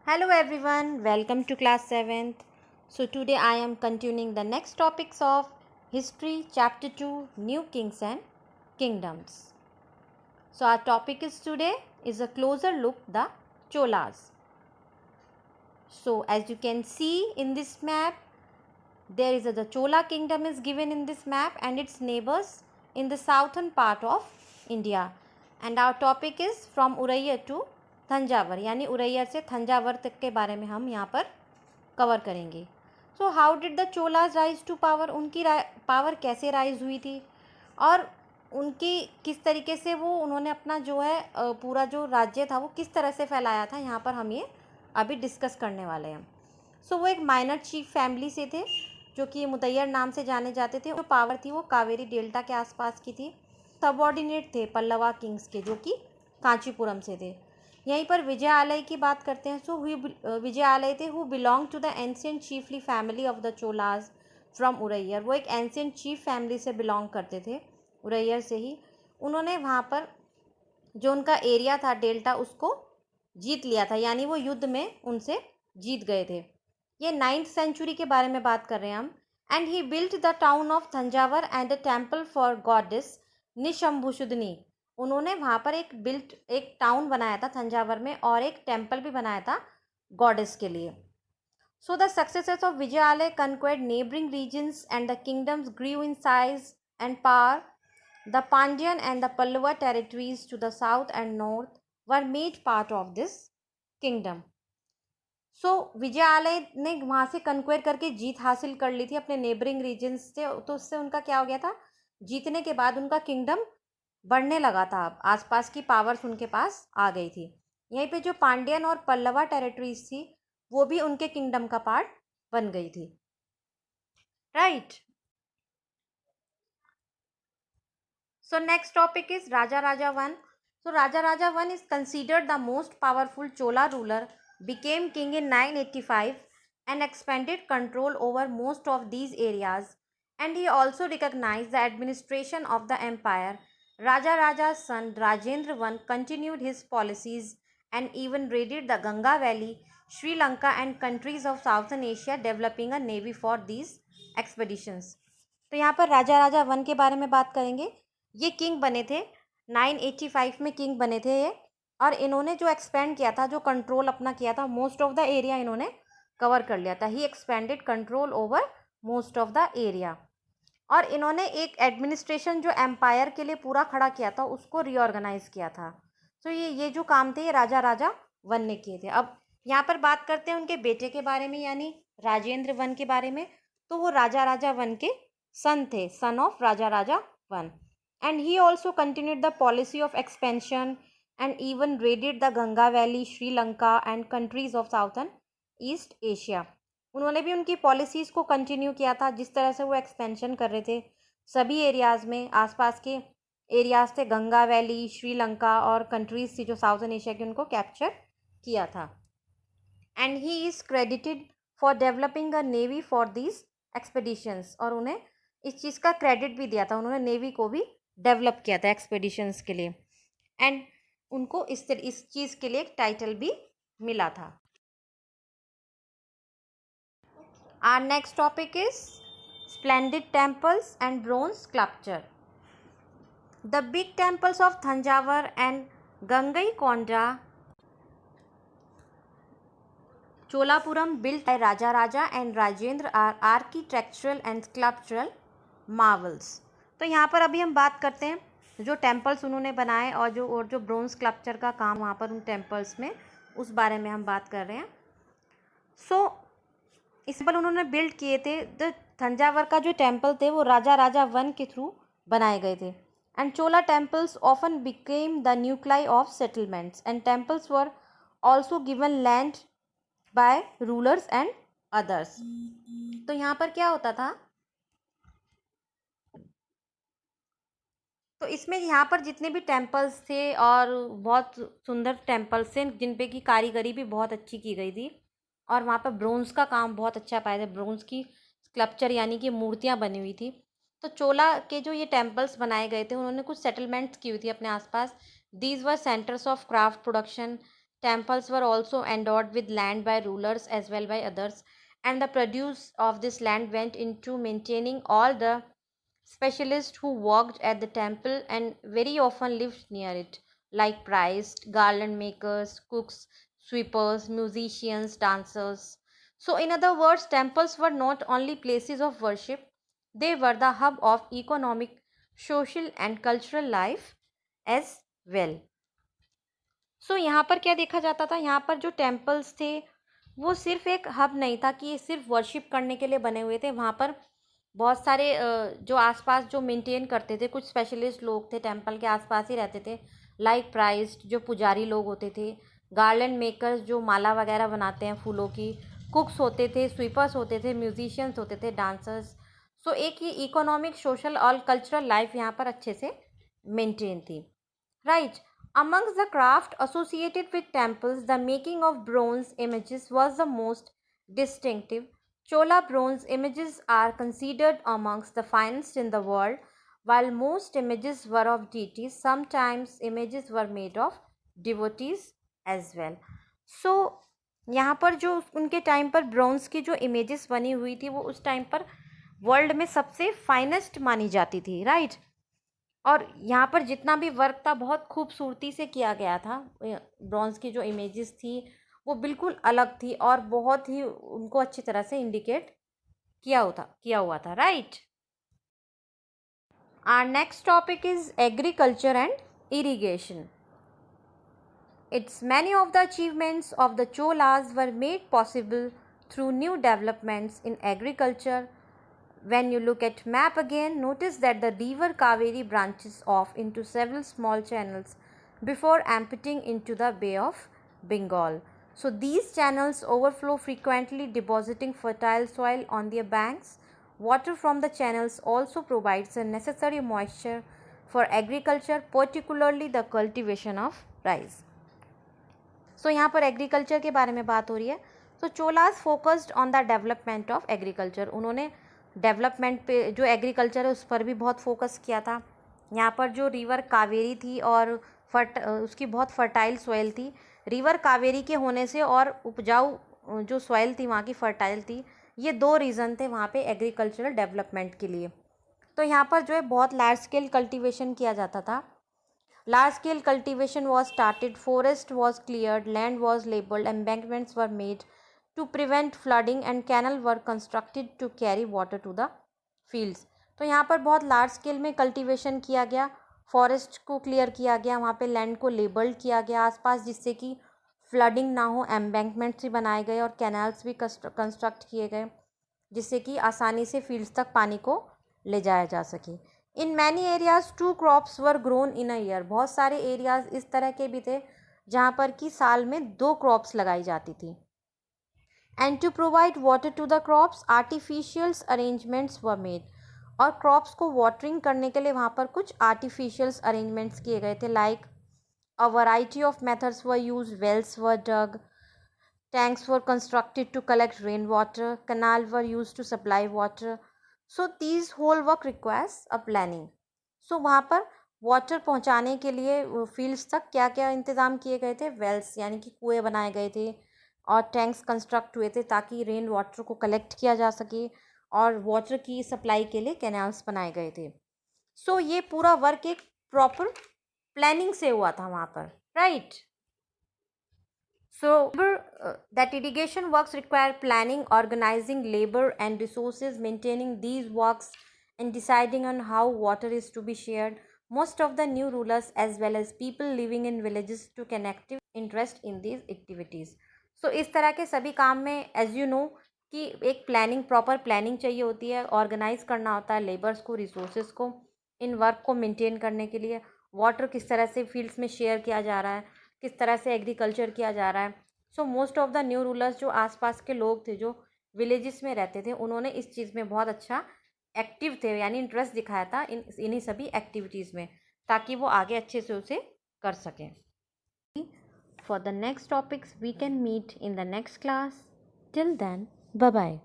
Hello everyone, welcome to class 7th. So today I am continuing the next topics of History chapter 2 New Kings and Kingdoms. So our topic is today is a closer look the Cholas. So as you can see in this map, there is the Chola kingdom is given in this map and its neighbors in the southern part of India. And our topic is from Uraiya to थंजावर यानी उरैया से थंजावर तक के बारे में हम यहाँ पर cover करेंगे. So how did the Cholas rise to power, उनकी पावर कैसे राइज हुई थी और उनकी किस तरीके से वो उन्होंने अपना जो है पूरा जो राज्य था वो किस तरह से फैलाया था, यहाँ पर हम ये अभी डिस्कस करने वाले हैं. सो वो एक माइनर चीफ फैमिली से थे जो कि मुतैयर नाम से जाने जाते थे. जो पावर थी वो कावेरी डेल्टा के आसपास की थी. सबऑर्डिनेट थे पल्लवा किंग्स के जो कि कांचीपुरम से थे. यहीं पर विजयालय की बात करते हैं. सो विजयालय थे who belong to the ancient chiefly family of the Cholas from Uraiyur. वो एक एंशियंट चीफ फैमिली से बिलोंग करते थे, उरैयर से ही. उन्होंने वहाँ पर जो उनका एरिया था डेल्टा उसको जीत लिया था, यानी वो युद्ध में उनसे जीत गए थे. ये 9th सेंचुरी के बारे में बात कर रहे हैं हम. And he built the town of Thanjavur and a temple for goddess Nishumbhasudani. उन्होंने वहाँ पर एक टाउन बनाया था थंजावर में और एक टेम्पल भी बनाया था गॉडेस के लिए. So the successors of Vijayalaya conquered neighbouring regions and the kingdoms grew in size and power. The Pandyan and the Pallava territories to the south and north were made part of this kingdom. So Vijayalaya ने वहाँ से कंक्वेयर करके जीत हासिल कर ली थी अपने neighbouring regions से. तो उससे उनका क्या हो गया था, जीतने के बाद उनका किंगडम बढ़ने लगा था. आसपास की पावर्स उनके पास आ गई थी. यहीं पे जो पांड्यन और पल्लवा टेरिटरीज थी वो भी उनके किंगडम का पार्ट बन गई थी. Right. So next topic is Raja Raja one. So Raja Raja one is considered the most powerful Chola ruler, became king in 985 and expanded control over most of these areas, and he also recognized the administration of the empire. Raja Raja's son Rajendra I continued his policies and even raided the Ganga Valley, Sri Lanka and countries of Southern Asia, developing a navy for these expeditions. तो यहाँ पर राजा राजा one के बारे में बात करेंगे. ये king बने थे 985 में किंग बने थे ये. और इन्होंने जो एक्सपेंड किया था, जो कंट्रोल अपना किया था, मोस्ट ऑफ द एरिया इन्होंने कवर कर लिया था. He expanded control over most of the area. और इन्होंने एक एडमिनिस्ट्रेशन जो एम्पायर के लिए पूरा खड़ा किया था उसको रीऑर्गेनाइज किया था. तो ये जो काम थे ये राजा राजा वन ने किए थे. अब यहाँ पर बात करते हैं उनके बेटे के बारे में यानी राजेंद्र वन के बारे में. तो वो राजा राजा वन के सन थे, son of Raja Raja one. And he also continued the policy of expansion and even raided the Ganga Valley, Sri Lanka and countries of Southern East Asia. उन्होंने भी उनकी पॉलिसीज़ को कंटिन्यू किया था. जिस तरह से वो एक्सपेंशन कर रहे थे सभी एरियाज़ में, आसपास के एरियाज़ थे गंगा वैली, श्रीलंका और कंट्रीज़ थी जो साउथर्न एशिया की, उनको कैप्चर किया था. And he is credited for developing a navy for these expeditions. और उन्हें इस चीज़ का क्रेडिट भी दिया था, उन्होंने नेवी को भी डेवलप किया था एक्सपेडिशंस के लिए. एंड उनको इस चीज़ के लिए एक टाइटल भी मिला था. Our next topic is splendid temples and bronze sculpture. The big temples of Thanjavur and Gangaikonda Cholapuram built by Raja Raja and Rajendra are architectural and sculptural marvels. तो यहाँ पर अभी हम बात करते हैं जो टेम्पल्स उन्होंने बनाए और जो ब्रोंज स्कल्पचर का काम वहाँ पर उन टेम्पल्स में, उस बारे में हम बात कर रहे हैं. इस पर उन्होंने बिल्ड किए थे. द थंजावर का जो टेम्पल थे वो राजा राजा वन के थ्रू बनाए गए थे. And Chola temples often became the nuclei of settlements and temples were also given land by rulers and others. तो यहाँ पर क्या होता था, तो इसमें यहाँ पर जितने भी टेम्पल्स थे और बहुत सुंदर टेम्पल्स थे जिन पे की कारीगरी भी बहुत अच्छी की गई थी और वहाँ पर ब्रोंज का काम बहुत अच्छा पाया था. ब्रोंज की स्कल्पचर यानी कि मूर्तियाँ बनी हुई थी. तो चोला के जो ये टेम्पल्स बनाए गए थे उन्होंने कुछ सेटलमेंट्स की हुई थी अपने आसपास. These were centres of craft production. Temples were also endowed with land by rulers as well by others, and the produce of this land went into maintaining all the specialists who worked at the temple and very often lived near it, like priests, garland makers, cooks, sweepers, musicians, dancers. So, in other words, temples were not only places of worship, they were the hub of economic, social, and cultural life as well. सो यहाँ पर क्या देखा जाता था, यहाँ पर जो temples थे वो सिर्फ एक हब नहीं था कि ये सिर्फ वर्शिप करने के लिए बने हुए थे। वहाँ पर बहुत सारे जो आसपास जो मेंटेन करते थे, कुछ स्पेशलिस्ट लोग थे टेम्पल के आसपास ही रहते थे, लाइक प्राइस्ट जो पुजारी लोग होते थे, गार्लैंड मेकर्स जो माला वगैरह बनाते हैं फूलों की, कुक्स होते थे, स्वीपर्स होते थे, म्यूजिशियंस होते थे, डांसर्स। सो एक ये इकोनॉमिक, सोशल और कल्चरल लाइफ यहाँ पर अच्छे से मेंटेन थी, right. Amongst the craft associated with temples, the making of bronze images was the most distinctive. Chola bronze images are considered amongst the finest in the world. While most images were of deities, sometimes images were made of devotees as well. So, यहाँ पर जो उनके time पर bronze की जो images बनी हुई थी वो उस टाइम पर वर्ल्ड में सबसे फाइनेस्ट मानी जाती थी, राइट। और यहाँ पर जितना भी वर्क था बहुत खूबसूरती से किया गया था। ब्रॉन्ज की जो इमेजेस थी वो बिल्कुल अलग थी और बहुत ही उनको अच्छी तरह से इंडिकेट किया हुआ था, right. Our next topic is agriculture and irrigation. Its many of the achievements of the Cholas were made possible through new developments in agriculture. When you look at map again, notice that the river Kaveri branches off into several small channels before emptying into the Bay of Bengal. So these channels overflow frequently, depositing fertile soil on their banks. Water from the channels also provides the necessary moisture for agriculture, particularly the cultivation of rice. सो यहाँ पर agriculture के बारे में बात हो रही है. So Cholas focused on the development of agriculture. उन्होंने डेवलपमेंट पे, जो एग्रीकल्चर है उस पर भी बहुत फोकस किया था. यहाँ पर जो रिवर कावेरी थी और उसकी बहुत फर्टाइल सॉइल थी. रिवर कावेरी के होने से और उपजाऊ जो सॉइल थी वहाँ की फर्टाइल थी. ये दो रीज़न थे वहाँ पे एग्रीकल्चरल डेवलपमेंट के लिए. तो यहाँ पर जो है बहुत लार्ज स्केल कल्टीवेशन किया जाता था. Large scale cultivation was started, forest was cleared, land was labeled, embankments were made to prevent flooding and canal were constructed to carry water to the fields. तो यहाँ पर बहुत लार्ज स्केल में cultivation किया गया, फॉरेस्ट को clear किया गया, वहाँ पे लैंड को लेबल्ड किया गया आसपास जिससे कि फ्लडिंग ना हो, एम्बैंकमेंट्स भी बनाए गए और कैनाल्स भी कंस्ट्रक्ट किए गए जिससे कि आसानी से फील्ड्स तक पानी को ले जाया जा सके. In many areas 2 crops were grown in a year. बहुत सारे एरियाज इस तरह के भी थे जहाँ पर कि साल में 2 क्रॉप्स लगाई जाती थी. And to provide water to the crops artificials arrangements were made. और क्रॉप्स को वाटरिंग करने के लिए वहाँ पर कुछ आर्टिफिशियल्स अरेंजमेंट्स किए गए थे. Like a variety of methods were use, wells were dug, tanks were constructed to collect rain water, canal were use to supply water. So these whole work requires a planning. So वहाँ पर water पहुँचाने के लिए fields तक क्या क्या इंतज़ाम किए गए थे. वेल्स यानी कि कुएँ बनाए गए थे और टैंक्स कंस्ट्रक्ट हुए थे ताकि रेन वाटर को कलेक्ट किया जा सके और वाटर की सप्लाई के लिए कैनाल्स बनाए गए थे. सो ये पूरा वर्क एक प्रॉपर प्लानिंग से हुआ था वहाँ पर, right. So, that irrigation works require planning, organizing labor and resources, maintaining these works, and deciding on how water is to be shared. Most of the new rulers, as well as people living in villages, took an active interest in these activities. So, इस तरह के सभी काम में, as you know, कि एक planning, proper planning चाहिए होती है, ऑर्गेनाइज करना होता है लेबर्स को, रिसोर्सेज को, इन वर्क को मेंटेन करने के लिए. वाटर किस तरह से फील्ड्स में शेयर किया जा रहा है, किस तरह से एग्रीकल्चर किया जा रहा है. So most of the new rulers जो आसपास के लोग थे, जो विलेजेस में रहते थे, उन्होंने इस चीज़ में बहुत अच्छा एक्टिव थे, यानी इंटरेस्ट दिखाया था इन्हीं सभी एक्टिविटीज़ में, ताकि वो आगे अच्छे से उसे कर सकें. For the next topics we can meet in the next class. Till then, bye bye.